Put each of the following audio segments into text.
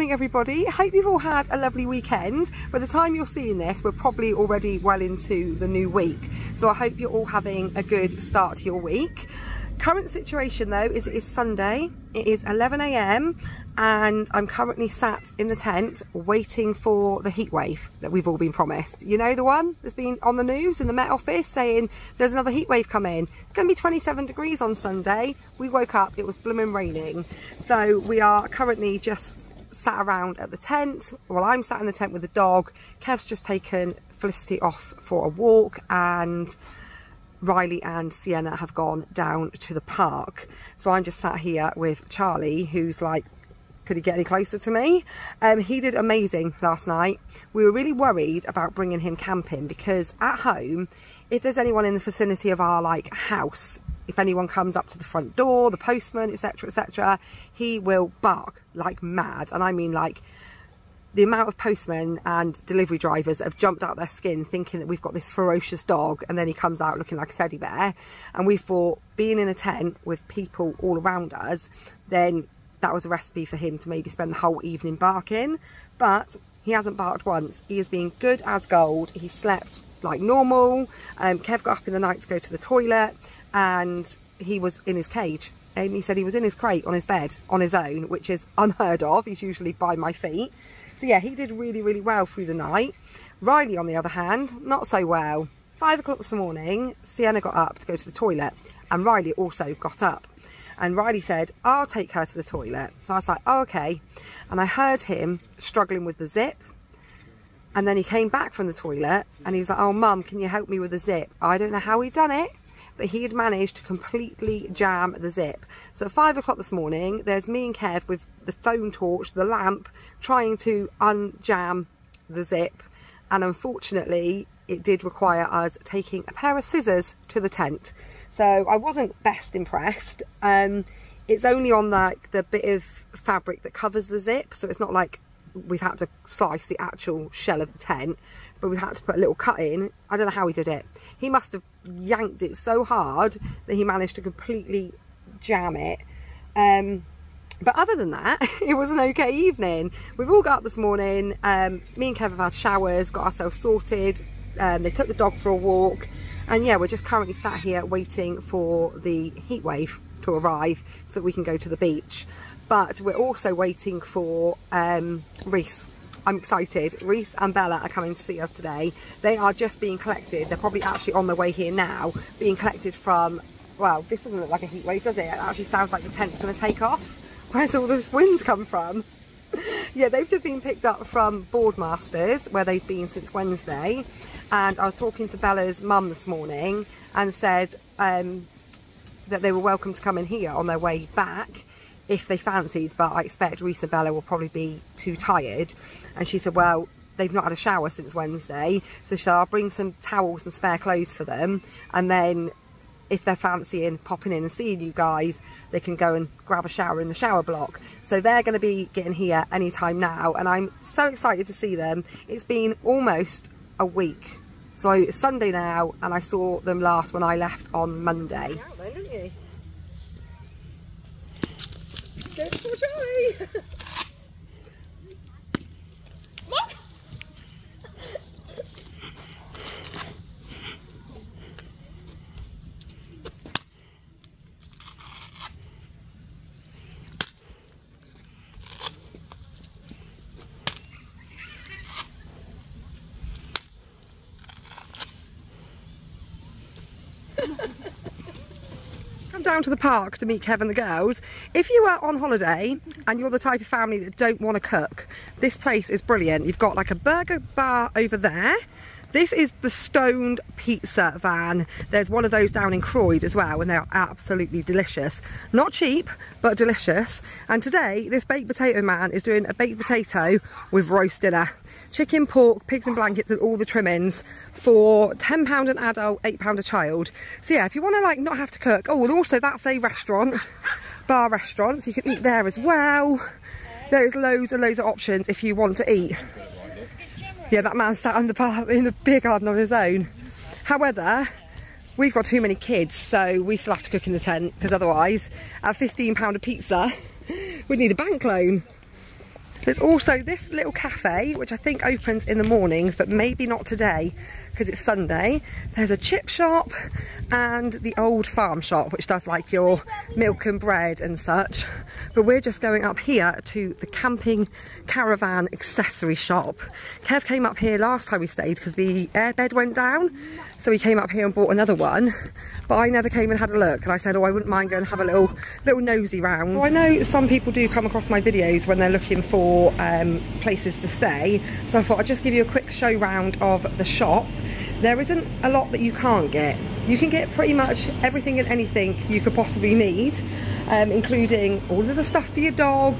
morning everybody. Hope you've all had a lovely weekend. By the time you're seeing this, we're probably already well into the new week, so I hope you're all having a good start to your week. Current situation though is it is Sunday, it is 11 AM and I'm currently sat in the tent waiting for the heat wave that we've all been promised. You know, the one that's been on the news in the Met Office saying there's another heat wave coming. It's going to be 27 degrees on Sunday. We woke up, it was blooming raining. So we are currently just sat around at the tent. Well, I'm sat in the tent with the dog. Kev's just taken Felicity off for a walk and Riley and Sienna have gone down to the park. So I'm just sat here with Charlie, who's like, could he get any closer to me? He did amazing last night. We were really worried about bringing him camping because at home, if there's anyone in the vicinity of our like house, if anyone comes up to the front door, the postman, etc., he will bark like mad. And I mean like the amount of postmen and delivery drivers that have jumped out their skin thinking that we've got this ferocious dog, and then he comes out looking like a teddy bear. And we thought, being in a tent with people all around us, then that was a recipe for him to maybe spend the whole evening barking. But he hasn't barked once. He has been good as gold. He slept like normal. Kev got up in the night to go to the toilet and he was in his cage. Amy said he was in his crate on his bed on his own, which is unheard of. He's usually by my feet. So yeah, he did really, really well through the night. Riley, on the other hand, not so well. 5 o'clock this morning, Sienna got up to go to the toilet and Riley also got up. And Riley said, I'll take her to the toilet. So I was like, oh, okay. And I heard him struggling with the zip. And then he came back from the toilet and he was like, oh, Mum, can you help me with the zip? I don't know how he'd done it, but he had managed to completely jam the zip. So at 5 o'clock this morning, there's me and Kev with the phone torch, the lamp, trying to unjam the zip. And unfortunately, it did require us taking a pair of scissors to the tent. So I wasn't best impressed. It's only on like the bit of fabric that covers the zip, so it's not like we've had to slice the actual shell of the tent, but we've had to put a little cut in. I don't know how he did it. He must have yanked it so hard that he managed to completely jam it. But other than that, it was an okay evening. We've all got up this morning. Me and Kev have had showers, got ourselves sorted. They took the dog for a walk. And yeah, we're just currently sat here waiting for the heat wave to arrive so that we can go to the beach. But we're also waiting for Reese. I'm excited. Reese and Bella are coming to see us today. They are just being collected. They're probably actually on their way here now, being collected from, well, this doesn't look like a heat wave, does it? It actually sounds like the tent's going to take off. Where's all this wind come from? Yeah, they've just been picked up from Boardmasters, where they've been since Wednesday. And I was talking to Bella's mum this morning and said that they were welcome to come in here on their way back if they fancied, but I expect Reese and Bella will probably be too tired. And she said, well, they've not had a shower since Wednesday, so she said, I'll bring some towels and spare clothes for them, and then if they're fancying popping in and seeing you guys, they can go and grab a shower in the shower block. So they're going to be getting here anytime now, and I'm so excited to see them. It's been almost a week. So it's Sunday now, and I saw them last when I left on Monday. Out then, didn't you? Go for Charlie! Look! Come down to the park to meet Kev and the girls. If you are on holiday and you're the type of family that don't want to cook, this place is brilliant. You've got like a burger bar over there. This is the Stoned Pizza van. There's one of those down in Croyd as well, and they're absolutely delicious. Not cheap, but delicious. And today, this baked potato man is doing a baked potato with roast dinner. Chicken, pork, pigs in blankets and all the trimmings for £10 an adult, £8 a child. So yeah, if you want to like not have to cook. Oh, and also that's a restaurant, bar restaurant, so you can eat there as well. There's loads and loads of options if you want to eat. Yeah, that man sat in the beer garden on his own. However, we've got too many kids, so we still have to cook in the tent, because otherwise, at £15 a pizza, we'd need a bank loan. There's also this little cafe, which I think opens in the mornings, but maybe not today because it's Sunday. There's a chip shop and the old farm shop, which does like your milk and bread and such. But we're just going up here to the camping caravan accessory shop. Kev came up here last time we stayed because the airbed went down. So he came up here and bought another one. But I never came and had a look. And I said, oh, I wouldn't mind going and have a little nosy round. So I know some people do come across my videos when they're looking for places to stay, so I thought I'd just give you a quick show round of the shop. There isn't a lot that you can't get. You can get pretty much everything and anything you could possibly need, including all of the stuff for your dog.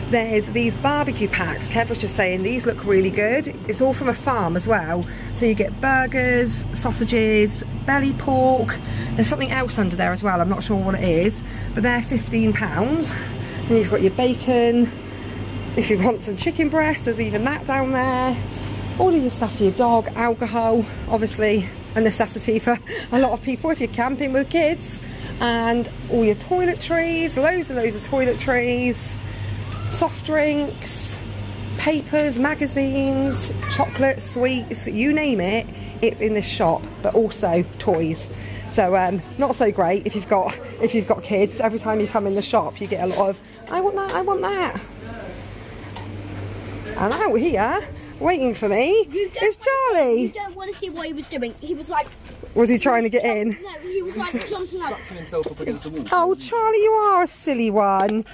There's these barbecue packs. Kev was just saying these look really good. It's all from a farm as well, so you get burgers, sausages, belly pork. There's something else under there as well, I'm not sure what it is, but they're £15. Then you've got your bacon. If you want some chicken breast, there's even that down there. All of your stuff for your dog. Alcohol, obviously a necessity for a lot of people if you're camping with kids. And all your toiletries, loads and loads of toiletries, soft drinks, papers, magazines, chocolate, sweets, you name it, it's in this shop. But also toys. So not so great if you've got kids. Every time you come in the shop you get a lot of, I want that, I want that. And out here, waiting for me, is Charlie. You don't want to see what he was doing. He was like... Was he trying to get in? No, he was like jumping up. Oh, Charlie, you are a silly one.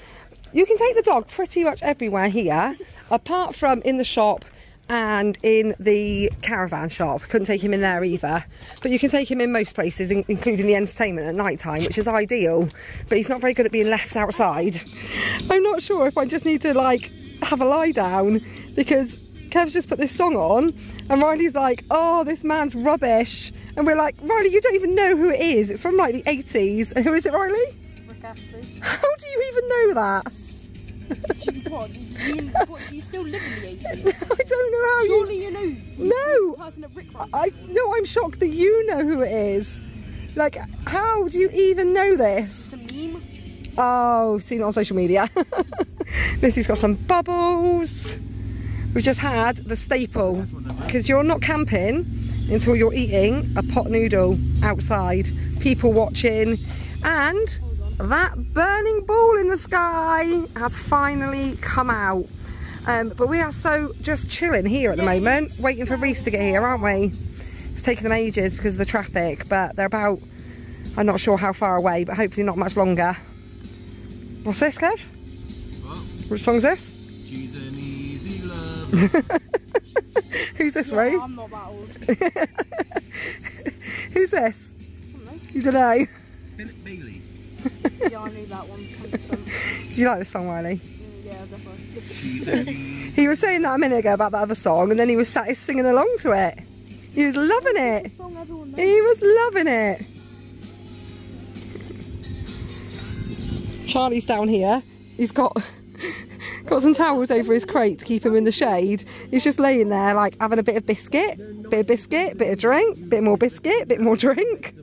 You can take the dog pretty much everywhere here, apart from in the shop and in the caravan shop. Couldn't take him in there either. But you can take him in most places, including the entertainment at night time, which is ideal. But he's not very good at being left outside. I'm not sure if I just need to, like, have a lie down, because Kev's just put this song on and Riley's like, oh, this man's rubbish, and we're like, Riley, you don't even know who it is. It's from like the 80s. And who is it, Riley? How do you even know that? Do you still live in the 80s? I don't know how. Surely you know. No. The person at Rick no, I'm shocked that you know who it is. Like, how do you even know this? It's a meme. Oh, seen it on social media. Missy's got some bubbles. We've just had the staple, because you're not camping until you're eating a pot noodle outside, people watching, and that burning ball in the sky has finally come out. But we are so just chilling here at the moment, waiting for Reese to get here, aren't we? It's taking them ages because of the traffic, but they're about, I'm not sure how far away, but hopefully not much longer. What's this, Kev? What? Which song's this? She's an easy love. Who's this, Yeah, Ray? I'm not that old. Who's this? I don't know. You don't know? Philip Bailey. Yeah, I knew that one, 100%. Do you like this song, Riley? Yeah, definitely. She's an easy He was saying that a minute ago about that other song, and then he was sat singing along to it. He was loving it. It's a song everyone knows. He was loving it. Charlie's down here. He's got some towels over his crate to keep him in the shade. He's just laying there, like, having a bit of biscuit, bit of drink, bit more biscuit, bit more drink.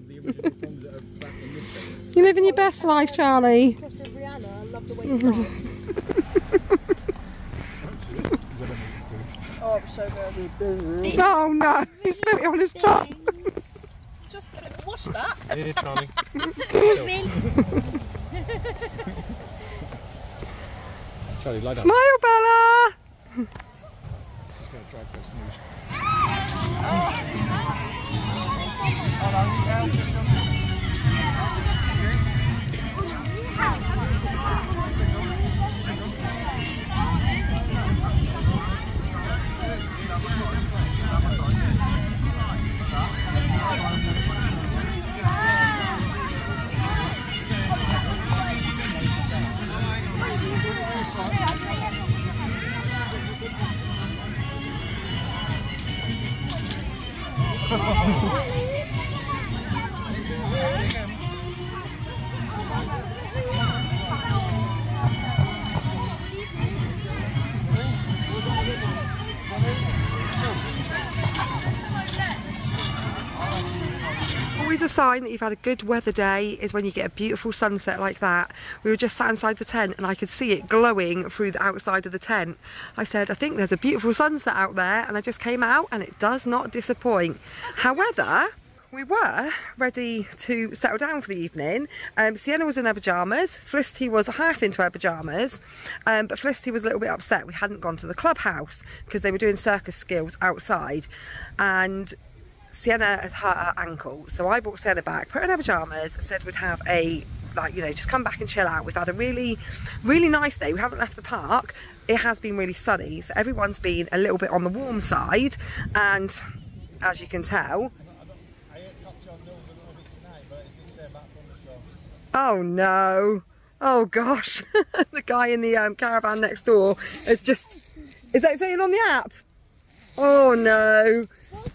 You're living your best life, Charlie. Rihanna, I love the way you laugh. Oh, it was so good. Oh no, he's put it on his top. Just wash that. Here, Charlie. Charlie, lie down. Smile, Bella. She's going to drag this news. Always a sign that you've had a good weather day is when you get a beautiful sunset like that. We were just sat inside the tent and I could see it glowing through the outside of the tent. I said, I think there's a beautiful sunset out there, and I just came out and it does not disappoint. However, we were ready to settle down for the evening. Sienna was in her pyjamas, Felicity was half into her pyjamas, but Felicity was a little bit upset we hadn't gone to the clubhouse because they were doing circus skills outside, and Sienna has hurt her ankle. So I brought Sienna back, put her in her pyjamas, said we'd have a, like, you know, just come back and chill out. We've had a really nice day. We haven't left the park. It has been really sunny, so everyone's been a little bit on the warm side, and as you can tell, oh no, oh gosh, the guy in the caravan next door is just, is that saying on the app? Oh no,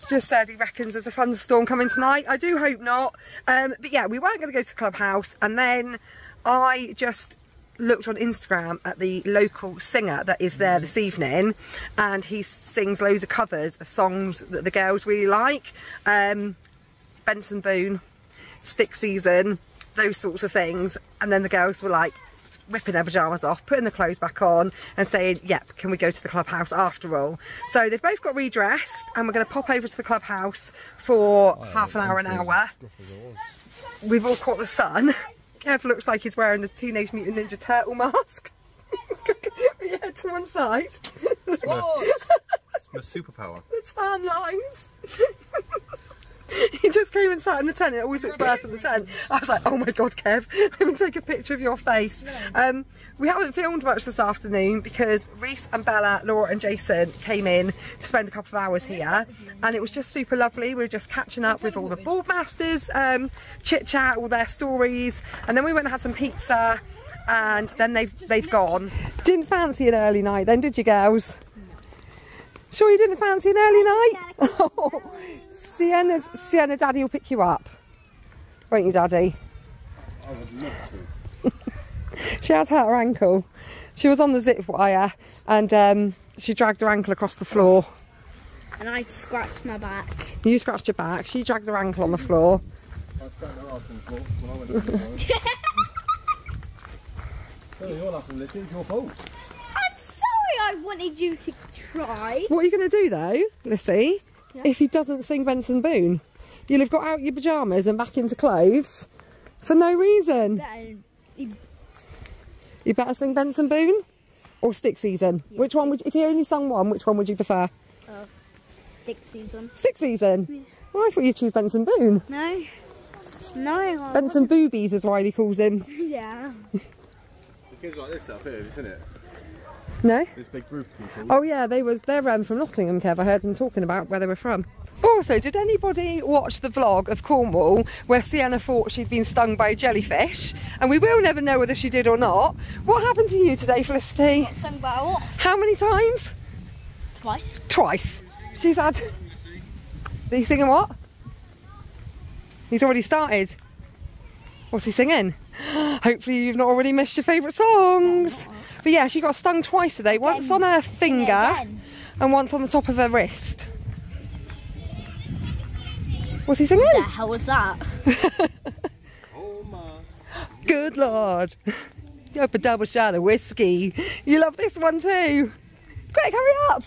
just said he reckons there's a thunderstorm coming tonight. I do hope not. But yeah, we weren't going to go to the clubhouse, and then I just looked on Instagram at the local singer that is there this evening, and he sings loads of covers of songs that the girls really like. Benson Boone, Stick Season, those sorts of things. And then the girls were like ripping their pyjamas off, putting the clothes back on and saying, yep, can we go to the clubhouse after all? So they've both got redressed, and we're going to pop over to the clubhouse for half an hour, an hour. We've all caught the sun. Kev looks like he's wearing the Teenage Mutant Ninja Turtle mask. Yeah, to one side. It's my superpower. The tan lines. He just came and sat in the tent. It always looks worse in the tent. I was like, oh my god, Kev, let me take a picture of your face. We haven't filmed much this afternoon because Reese and Bella, Laura and Jason came in to spend a couple of hours here, and it was just super lovely. We were just catching up with all the boardmasters, chit chat, all their stories, and then we went and had some pizza, and then they've gone. Didn't fancy an early night then, did you girls? Sure you didn't fancy an early night? Oh, Sienna, Daddy will pick you up. Won't you, Daddy? I would love to. She had hurt her ankle. She was on the zip wire, and she dragged her ankle across the floor. And I scratched my back. You scratched your back. She dragged her ankle on the floor. I scratched her ass on the floor when I went to the floor. Oh, you're laughing, Lizzie. It's your fault. I'm sorry, I wanted you to try. What are you going to do though, Lissy? Yeah. If he doesn't sing Benson Boone, you'll have got out your pyjamas and back into clothes for no reason. You better sing Benson Boone or Stick Season. Yeah. Which one would, if you only sung one, which one would you prefer? Stick Season. Stick Season? Yeah. Oh, I thought you'd choose Benson Boone. No. No. Benson Boobies is why he calls him. Yeah. The kids like this up here, isn't it? No? This big group of people. Oh yeah, they're from Nottingham, Kev. I heard them talking about where they were from. Also, did anybody watch the vlog of Cornwall where Sienna thought she'd been stung by a jellyfish? And we will never know whether she did or not. What happened to you today, Felicity? Got stung by a wasp. How many times? Twice. Twice. She's had... Are you singing what? He's already started. What's he singing? Hopefully you've not already missed your favourite songs. But yeah, she got stung twice today. Once on her finger and once on the top of her wrist. What's he singing? What the hell was that? Oh my. Good Lord. Up a double shot of whiskey. You love this one too. Quick, hurry up.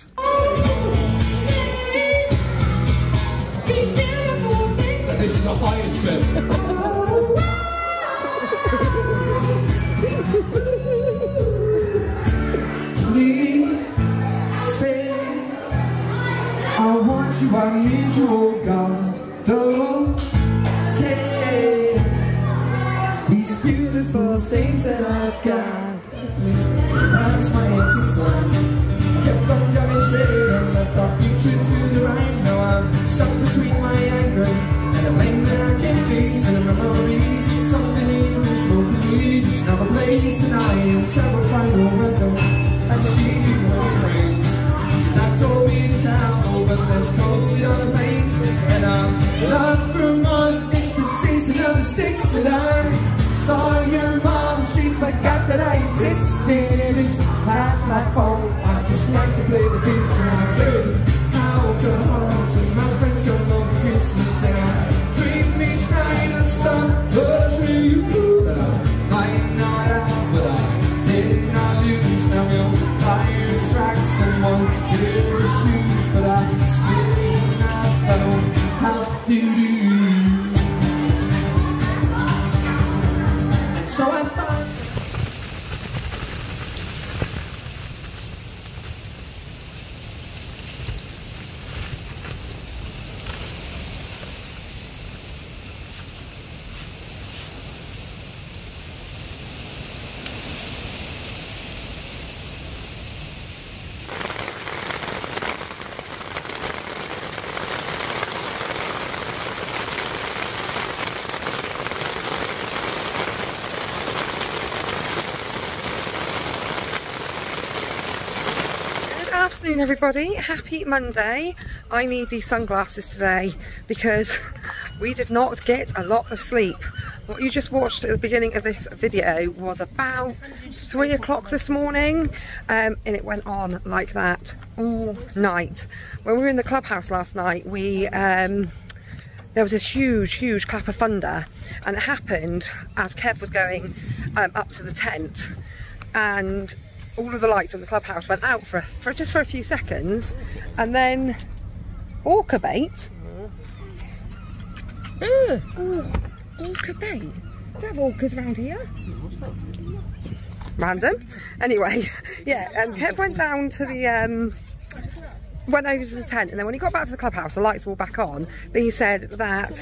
So this is the highest bit. Please stay. I want you, I need you, oh God. Don't take these beautiful things that I've got. That's my answer song. Kept on driving straight and left our future to the right. Now I'm stuck between my anger and the blame that I can't face. And the memories of something even smoking me. Just another place, and I am terrified over them. I see you when it rains. I told me to town, but there's cold on the plains. And I'm not Vermont, it's the season of the sticks. And I saw your mom, she forgot that I existed. It's half my fault, I just like to play the beat when I do. Alcohol till my friends come over Christmas. And I drink each night pair of shoes, but I still not know how to do. And so I thought. Good afternoon everybody, happy Monday. I need these sunglasses today because we did not get a lot of sleep. What you just watched at the beginning of this video was about 3 o'clock this morning, and it went on like that all night. When we were in the clubhouse last night, there was this huge clap of thunder, and it happened as Kev was going up to the tent, and all of the lights in the clubhouse went out for just a few seconds, and then orca bait. Orca bait. We have orcas around here. Random. Anyway, yeah, and Kev went down to the went over to the tent, and then when he got back to the clubhouse, the lights were all back on. But he said that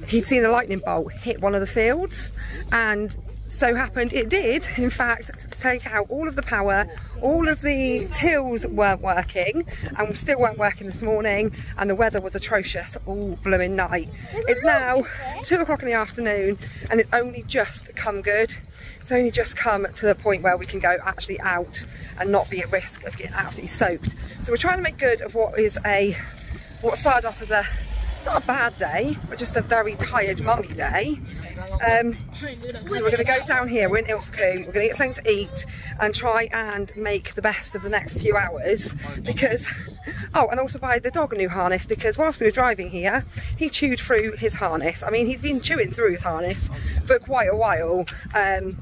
he'd seen a lightning bolt hit one of the fields, and so happened it did in fact take out all of the power. All of the tills weren't working, and still weren't working this morning, and the weather was atrocious all blooming night. It's now 2 o'clock in the afternoon, and it's only just come good. It's only just come to the point where we can go actually out and not be at risk of getting absolutely soaked. So we're trying to make good of what started off as not a bad day, but just a very tired mummy day. So we're going to go down here, we're in Ilfracombe, we're going to get something to eat and try and make the best of the next few hours, because, oh, and also buy the dog a new harness, because whilst we were driving here, he chewed through his harness. I mean, he's been chewing through his harness for quite a while.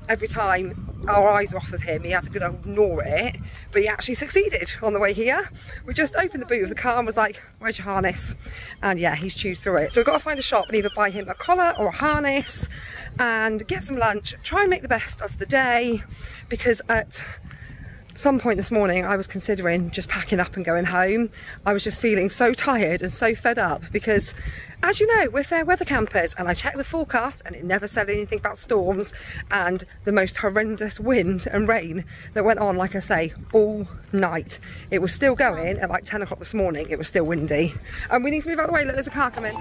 Every time our eyes are off of him, he had to go and gnaw it, but he actually succeeded on the way here. We just opened the boot of the car and was like, where's your harness? And yeah, he's chewed through it. So we've got to find a shop and either buy him a collar or a harness and get some lunch, try and make the best of the day, because at some point this morning I was considering just packing up and going home. I was just feeling so tired and so fed up because, as you know, we're fair weather campers, and I checked the forecast and it never said anything about storms and the most horrendous wind and rain that went on, like I say, all night. It was still going at like 10 o'clock this morning. It was still windy, and we need to move out of the way. Look, there's a car coming.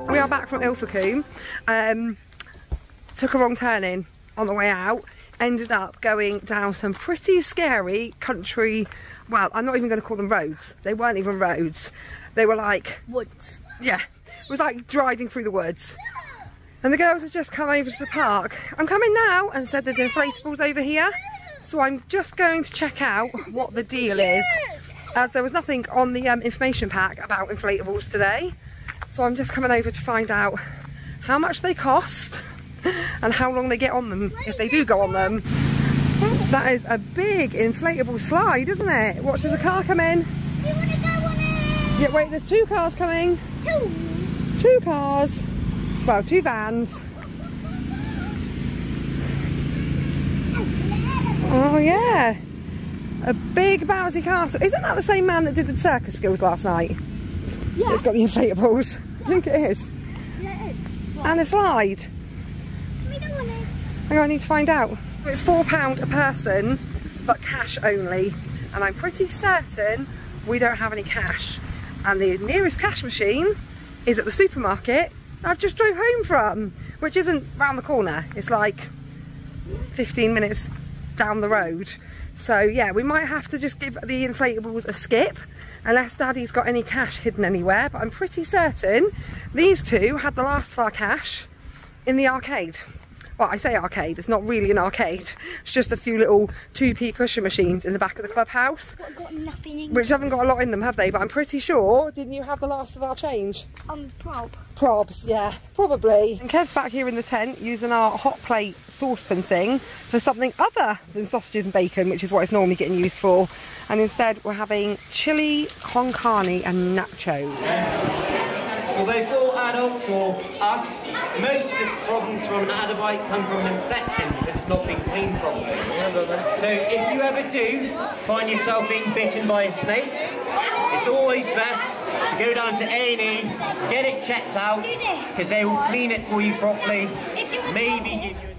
We are back from Ilfracombe. Took a wrong turning on the way out, ended up going down some pretty scary country, well, I'm not even going to call them roads. They weren't even roads. They were like woods. Yeah, it was like driving through the woods. And the girls had just come over to the park. I'm coming now, and said there's inflatables over here. So I'm just going to check out what the deal is, as there was nothing on the information pack about inflatables today. So I'm just coming over to find out how much they cost and how long they get on them, if they do go on them. That is a big inflatable slide, isn't it? Watch, there's a car come in. You want to go on it? Yeah, wait, there's 2 cars coming. 2 cars. Well, 2 vans. Oh yeah, a big bouncy castle. Isn't that the same man that did the circus skills last night? Yeah. It's got the inflatables. I think it is. Yeah, it is. And a slide. We don't want it. Hang on, I need to find out. It's £4 a person, but cash only. And I'm pretty certain we don't have any cash. And the nearest cash machine is at the supermarket I've just drove home from, which isn't round the corner. It's like 15 minutes down the road. So yeah, we might have to just give the inflatables a skip unless Daddy's got any cash hidden anywhere, but I'm pretty certain these 2 had the last of our cash in the arcade. Well, I say arcade, it's not really an arcade, it's just a few little 2p pusher machines in the back of the clubhouse, What, got nothing in which haven't got a lot in them, have they? But I'm pretty sure, didn't you have the last of our change? prob. Probs, yeah, probably. And Kev's back here in the tent using our hot plate saucepan thing for something other than sausages and bacon, which is what it's normally getting used for. And instead we're having chili con carne and nachos. Although for adults or us, most of the problems from an adabite come from an infection because it's not been cleaned properly. So if you ever do find yourself being bitten by a snake, it's always best to go down to A&E, get it checked out, because they will clean it for you properly, maybe give you a...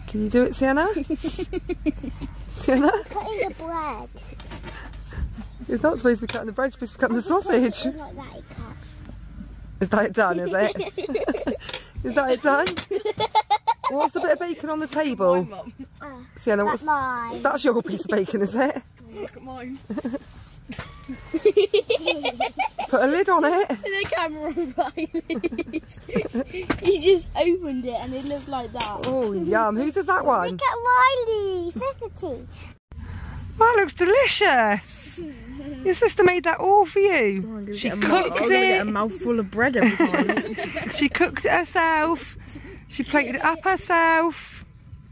Can you do it, Sienna? Sienna? Cutting the bread. It's not supposed to be cutting the bread, it's supposed to be cutting the sausage. Like that it cuts. Is that it done, is it? Is that it done? What's the bit of bacon on the table? Sienna, That's mine. that's your piece of bacon, is it? Look at mine. Put a lid on it. The camera Riley. He just opened it and it looked like that. Oh, yum. Whose is that one? Look at Riley. Felicity. That looks delicious. Your sister made that all for you. She cooked it. Get a mouthful of bread every time. She cooked it herself. She plated it up herself.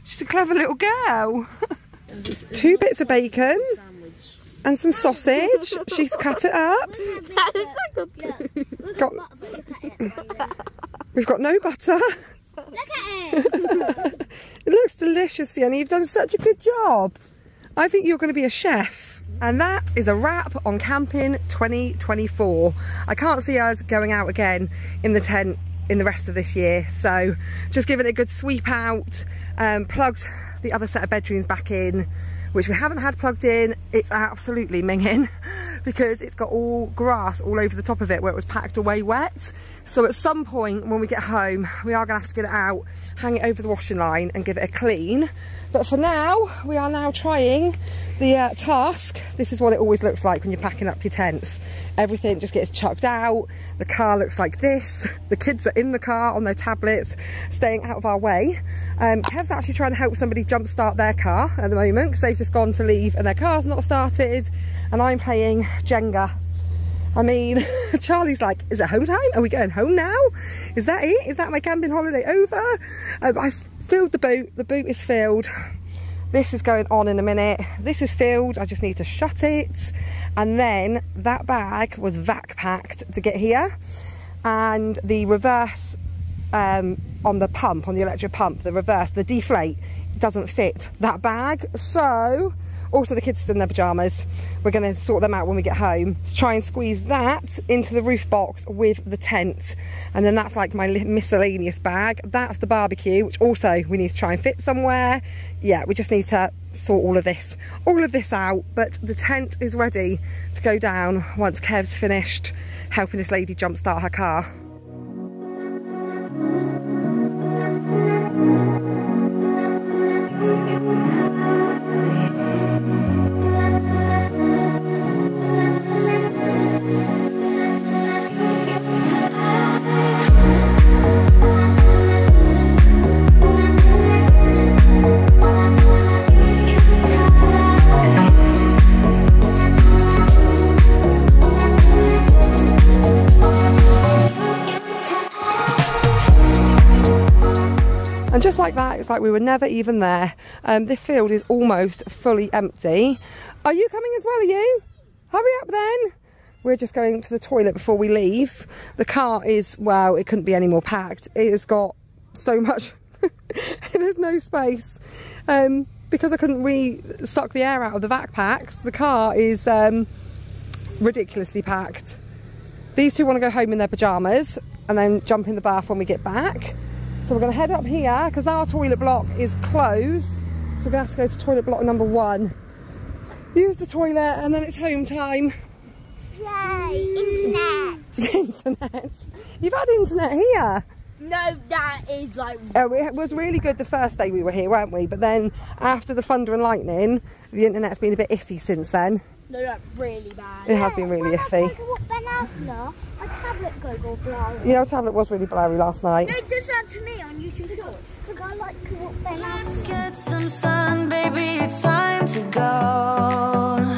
She's a clever little girl. 2 bits of bacon and some sausage. She's cut it up. Got, we've got no butter. Look at it. It looks delicious, Sienna. You've done such a good job. I think you're going to be a chef. And that is a wrap on camping 2024. I can't see us going out again in the tent in the rest of this year, so just giving it a good sweep out. Plugged the other set of bedrooms back in, which we haven't had plugged in. It's absolutely minging because it's got all grass all over the top of it where it was packed away wet. So at some point when we get home, we are going to have to get it out, hang it over the washing line and give it a clean. But for now, we are now trying the task. This is what it always looks like when you're packing up your tents. Everything just gets chucked out. The car looks like this. The kids are in the car on their tablets, staying out of our way. Kev's actually trying to help somebody jump start their car at the moment because they've just gone to leave and their car's not started. And I'm playing Jenga. I mean, Charlie's like, is it home time? Are we going home now? Is that it? Is that my camping holiday over? I've filled the boot. The boot is filled. This is going on in a minute. This is filled. I just need to shut it. And then that bag was vac packed to get here. And the reverse on the pump, on the electric pump, the reverse, the deflate doesn't fit that bag. So also the kids are in their pajamas. We're going to sort them out when we get home to try and squeeze that into the roof box with the tent. And then that's like my miscellaneous bag. That's the barbecue, which also we need to try and fit somewhere. Yeah, we just need to sort all of this out. But the tent is ready to go down once Kev's finished helping this lady jump start her car. And just like that, it's like we were never even there. This field is almost fully empty. Are you coming as well, are you? Hurry up then. We're just going to the toilet before we leave. The car is, well, it couldn't be any more packed. It has got so much, there's no space. Because I couldn't suck the air out of the vac packs, the car is ridiculously packed. These two want to go home in their pyjamas and then jump in the bath when we get back. So we're going to head up here because our toilet block is closed. So we're going to have to go to toilet block number 1. Use the toilet and then it's home time. Yay, internet. Internet. You've had internet here. No, that is like... Oh, it was really good the first day we were here, weren't we? But then after the thunder and lightning, the internet's been a bit iffy since then. No, that's really bad. It has been really iffy. My tablet goes all blurry. Yeah, our tablet was really blurry last night. No, it does that to me on YouTube Shorts. Because I like to walk Ben Affleck. Let's get some sun, baby, it's time to go.